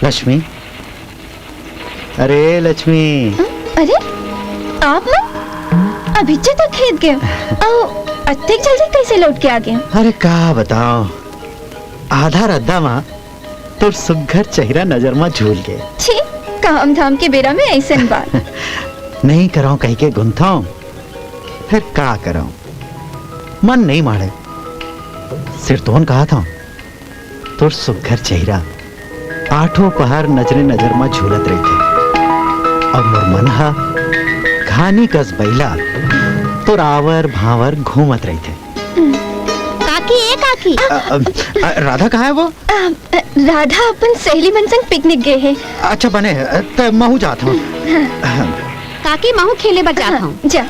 लक्ष्मी, अरे लक्ष्मी। अरे आप ना अभी तक खेत गए अत्ते जल्दी कैसे लौट के आ गए? अरे का बताओ, आधा रद्दा माँ तो सुघर चेहरा नजर में झूल गए। छी, काम धाम के बेरा में ऐसे बात नहीं कराऊं कहीं के गुंथाऊं, फिर का कराऊं, मन नहीं मारे। सिर तोन कहा था तो सुघर चेहरा आठों पहर नजरे नजर में झूलत रही थे। अब मोर मन हा घानी कस बैला तो रावर भावर घूमत रही थे। काकी ए काकी। राधा कहाँ है वो? राधा अपन सहेली मन संग पिकनिक गए हैं। अच्छा बने तो महू जाता हूँ। काकी महू खेले बजाता हूँ। जा।